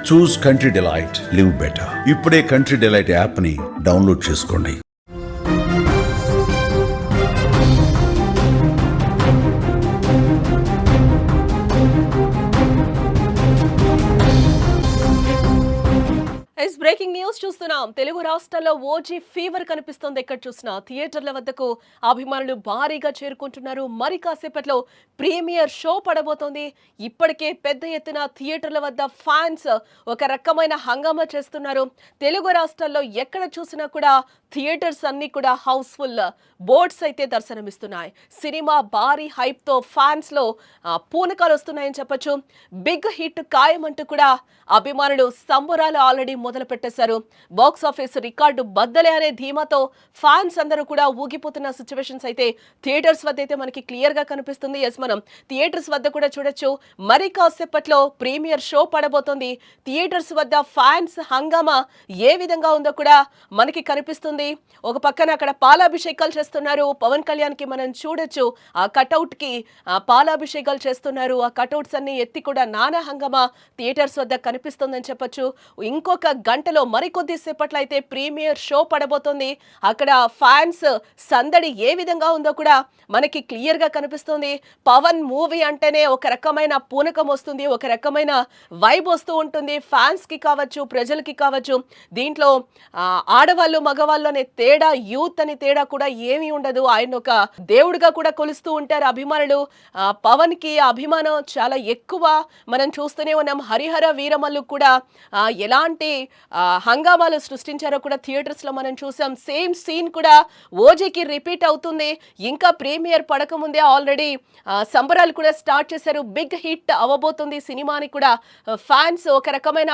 చూస్ country delight, live better. ఇప్పుడే country delight app ని download చేసుకోండి. బ్రేకింగ్ న్యూస్ చూస్తున్నాం. తెలుగు రాష్ట్రాల్లో ఓజీ ఫీవర్ కనిపిస్తోంది. ఎక్కడ చూసినా థియేటర్ల వద్దకు అభిమానులు భారీగా చేరుకుంటున్నారు. మరి కాసేపట్లో ప్రీమియర్ షో పడబోతోంది. ఇప్పటికే పెద్ద ఎత్తున థియేటర్ల వద్ద ఫ్యాన్స్ ఒక రకమైన హంగామా చేస్తున్నారు. తెలుగు రాష్ట్రాల్లో ఎక్కడ చూసినా కూడా థియేటర్స్ అన్ని కూడా హౌస్ఫుల్, బోర్డ్స్ అయితే దర్శనమిస్తున్నాయి. సినిమా భారీ హైప్ తో ఫ్యాన్స్ లో పూనకాలు వస్తున్నాయని చెప్పొచ్చు. బిగ్ హిట్ ఖాయమంటూ కూడా అభిమానులు సంబరాలు ఆల్రెడీ మొదలు పెట్టేశారు. బాక్స్ ఆఫీస్ రికార్డు బద్దలే అనే ధీమాతో ఫ్యాన్స్ అందరూ కూడా ఊగిపోతున్న సిచ్యువేషన్స్ అయితే థియేటర్స్ వద్ద అయితే మనకి క్లియర్ గా కనిపిస్తుంది. ఎస్, మనం థియేటర్స్ వద్ద కూడా చూడొచ్చు. మరి కాసేపట్లో ప్రీమియర్ షో పడబోతోంది. థియేటర్స్ వద్ద ఫ్యాన్స్ హంగామా ఏ విధంగా ఉందో కూడా మనకి కనిపిస్తుంది. ఒక పక్కన అక్కడ పాలాభిషేకాలు చేస్తున్నారు. పవన్ కళ్యాణ్ కి మనం చూడొచ్చు. ఆ కటౌట్ కి పాలాభిషేకాలు చేస్తున్నారు. ఆ కటౌట్స్ అన్ని ఎత్తి కూడా నానా హంగామా థియేటర్స్ వద్ద కనిపిస్తుందని చెప్పొచ్చు. ఇంకొక గంటలో మరికొద్ది సేపట్లో అయితే ప్రీమియర్ షో పడబోతోంది. అక్కడ ఫ్యాన్స్ సందడి ఏ విధంగా ఉందో కూడా మనకి క్లియర్ గా కనిపిస్తుంది. పవన్ మూవీ అంటేనే ఒక రకమైన పూనకం వస్తుంది, ఒక రకమైన వైబ్ వస్తూ ఉంటుంది. ఫ్యాన్స్ కి కావచ్చు, ప్రజలకి కావచ్చు. దీంట్లో ఆడవాళ్ళు మగవాళ్ళు అనే తేడా, యూత్ అని తేడా కూడా ఏమీ ఉండదు. ఆయన ఒక దేవుడిగా కూడా కొలుస్తూ ఉంటారు అభిమానులు. పవన్ కి అభిమానం చాలా ఎక్కువ. మనం చూస్తూనే ఉన్నాం. హరిహర వీరమల్లు కూడా ఎలాంటి హంగామాలు సృష్టించారో కూడా థియేటర్స్ లో మనం చూసాం. సేమ్ సీన్ కూడా ఓజీకి రిపీట్ అవుతుంది. ఇంకా ప్రీమియర్ పడకముందే ఆల్రెడీ సంబరాలు కూడా స్టార్ట్ చేశారు. బిగ్ హిట్ అవ్వబోతుంది సినిమాని కూడా ఫ్యాన్స్ ఒక రకమైన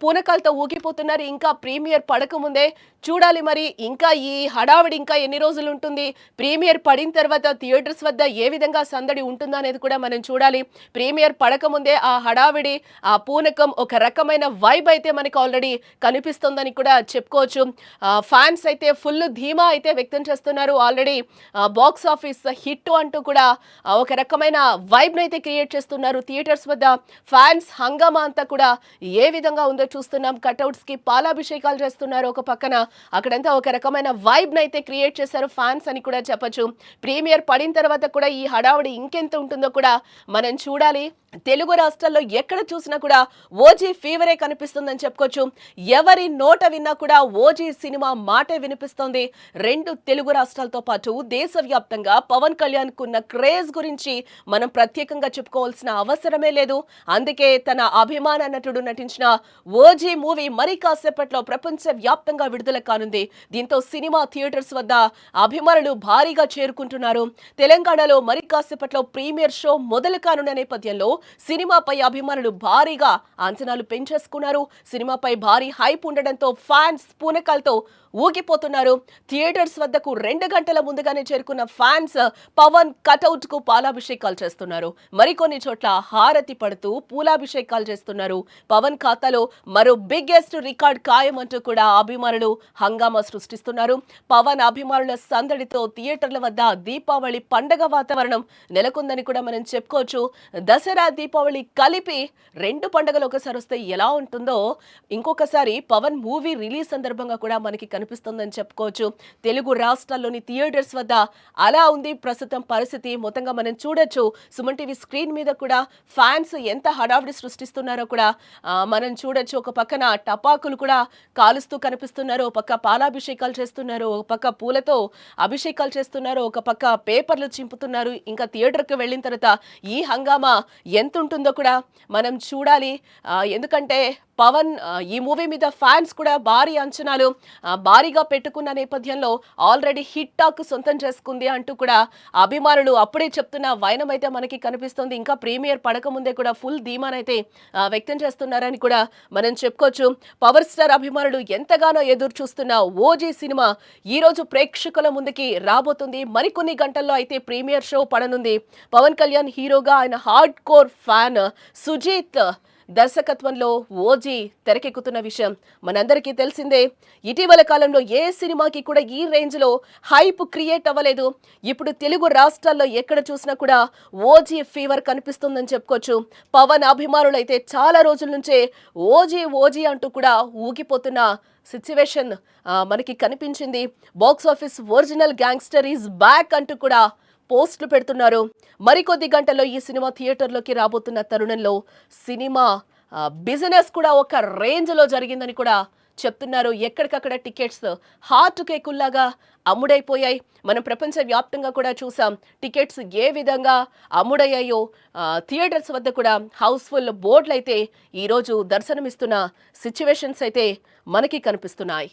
పూనకాలతో ఊగిపోతున్నారు. ఇంకా ప్రీమియర్ పడకముందే చూడాలి మరి ఇంకా ఈ హడావిడి ఇంకా ఎన్ని రోజులు ఉంటుంది, ప్రీమియర్ పడిన తర్వాత థియేటర్స్ వద్ద ఏ విధంగా సందడి ఉంటుందో అనేది కూడా మనం చూడాలి. ప్రీమియర్ పడకముందే ఆ హడావిడి, ఆ పూనకం, ఒక రకమైన వైబ్ అయితే మనకి ఆల్రెడీ కనిపిస్తుందని కూడా చెప్పుకోవచ్చు. ఫ్యాన్స్ అయితే ఫుల్ ధీమా అయితే వ్యక్తం చేస్తున్నారు. ఆల్రెడీ బాక్స్ ఆఫీస్ హిట్ అంటూ కూడా ఒక రకమైన వైబ్ అయితే క్రియేట్ చేస్తున్నారు. థియేటర్స్ వద్ద ఫ్యాన్స్ హంగామా అంతా కూడా ఏ విధంగా ఉందో చూస్తున్నాం. కటౌట్స్ కి పాలాభిషేకాలు చేస్తున్నారు. ఒక పక్కన అక్కడంతా ఒక రకమైన వైబ్ అయితే క్రియేట్ చేశారు ఫ్యాన్స్ అని కూడా చెప్పొచ్చు. ప్రీమియర్ పడిన తర్వాత కూడా ఈ హడావుడి ఇంకెంత ఉంటుందో కూడా మనం చూడాలి. తెలుగు రాష్ట్రాల్లో ఎక్కడ చూసినా కూడా ఓజీ ఫీవరే కనిపిస్తుందని చెప్పుకోవచ్చు. ఎవరి నోట విన్నా కూడా ఓజీ సినిమా మాటే వినిపిస్తోంది. రెండు తెలుగు రాష్ట్రాలతో పాటు దేశవ్యాప్తంగా పవన్ కళ్యాణ్ కున్న క్రేజ్ గురించి మనం ప్రత్యేకంగా చెప్పుకోవాల్సిన అవసరమే లేదు. అందుకే తన అభిమాన నటుడు నటించిన ఓజీ మూవీ మరి కాసేపట్లో ప్రపంచ వ్యాప్తంగా విడుదల కానుంది. దీంతో సినిమా థియేటర్స్ వద్ద అభిమానులు భారీగా చేరుకుంటున్నారు. తెలంగాణలో మరి కాసేపట్లో ప్రీమియర్ షో మొదలు కానున్న నేపథ్యంలో సినిమాపై అభిమానులు భారీగా అంచనాలు పెంచేసుకున్నారు. సినిమాపై భారీ హైప్ ఉండడంతో ఫ్యాన్స్ పూనకాలతో ఊగిపోతున్నారు. థియేటర్స్ వద్దకు 2 గంటల ముందుగానే చేరుకున్న ఫ్యాన్స్ పవన్ కటౌట్ కు పాలాభిషేకాలు చేస్తున్నారు. మరికొన్ని చోట్ల హారతి పడుతూ పూలాభిషేకాలు చేస్తున్నారు. పవన్ ఖాతాలో మరో బిగ్గెస్ట్ రికార్డ్ ఖాయమంటూ కూడా అభిమానులు హంగామా సృష్టిస్తున్నారు. పవన్ అభిమానుల సందడితో థియేటర్ల వద్ద దీపావళి పండగ వాతావరణం నెలకొందని కూడా మనం చెప్పుకోవచ్చు. దసరా, దీపావళి కలిపి 2 పండుగలు ఒకసారి వస్తే ఎలా ఉంటుందో ఇంకొకసారి పవన్ మూవీ రిలీజ్ సందర్భంగా కూడా మనకి కనిపిస్తుందని చెప్పుకోవచ్చు. తెలుగు రాష్ట్రాల్లోని థియేటర్స్ వద్ద అలా ఉంది ప్రస్తుతం పరిస్థితి. మొత్తంగా మనం చూడొచ్చు. సుమన్ టీవీ స్క్రీన్ మీద కూడా ఫ్యాన్స్ ఎంత హడావిడి సృష్టిస్తున్నారో కూడా మనం చూడొచ్చు. ఒక పక్కన టపాకులు కూడా కాలుస్తూ కనిపిస్తున్నారు, ఒక పక్క పాలాభిషేకాలు చేస్తున్నారు, ఒక పక్క పూలతో అభిషేకాలు చేస్తున్నారు, ఒక పక్క పేపర్లు చింపుతున్నారు. ఇంకా థియేటర్కి వెళ్ళిన తర్వాత ఈ హంగామా ఎంత ఉంటుందో కూడా మనం చూడాలి. ఎందుకంటే పవన్ ఈ మూవీ మీద ఫ్యాన్స్ కూడా భారీ అంచనాలు భారీగా పెట్టుకున్న నేపథ్యంలో ఆల్రెడీ హిట్ టాక్ సొంతం చేసుకుంది అంటూ కూడా అభిమానులు అప్పుడే చెప్తున్న వైనం అయితే మనకి కనిపిస్తుంది. ఇంకా ప్రీమియర్ పడకముందే కూడా ఫుల్ ధీమానైతే వ్యక్తం చేస్తున్నారని కూడా మనం చెప్పుకోవచ్చు. పవర్ స్టార్ అభిమానులు ఎంతగానో ఎదురు చూస్తున్న ఓజీ సినిమా ఈ రోజు ప్రేక్షకుల ముందుకి రాబోతుంది. మరికొన్ని గంటల్లో అయితే ప్రీమియర్ షో పడనుంది. పవన్ కళ్యాణ్ హీరోగా ఆయన హార్డ్ కోర్ ఫ్యాన్ సుజీత్ దర్శకత్వంలో ఓజీ తెరకెక్కుతున్న విషయం మనందరికీ తెలిసిందే. ఇటీవల కాలంలో ఏ సినిమాకి కూడా ఈ రేంజ్ లో హైప్ క్రియేట్ అవ్వలేదు. ఇప్పుడు తెలుగు రాష్ట్రాల్లో ఎక్కడ చూసినా కూడా ఓజీ ఫీవర్ కనిపిస్తుందని చెప్పుకోవచ్చు. పవన్ అభిమానులు అయితే చాలా రోజుల నుంచే ఓజీ ఓజీ అంటూ కూడా ఊగిపోతున్న సిచ్యువేషన్ మనకి కనిపించింది. Box office original gangster is back అంటూ కూడా పోస్టులు పెడుతున్నారు. మరికొద్ది గంటల్లో ఈ సినిమా థియేటర్లోకి రాబోతున్న తరుణంలో సినిమా బిజినెస్ కూడా ఒక రేంజ్లో జరిగిందని కూడా చెప్తున్నారు. ఎక్కడికక్కడ టికెట్స్ హార్ట్ కేకుల్లాగా అమ్ముడైపోయాయి. మనం ప్రపంచ వ్యాప్తంగా కూడా చూసాం టికెట్స్ ఏ విధంగా అమ్ముడయ్యాయో. థియేటర్స్ వద్ద కూడా హౌస్ఫుల్ బోర్డులు అయితే ఈరోజు దర్శనమిస్తున్న సిచ్యువేషన్స్ అయితే మనకి కనిపిస్తున్నాయి.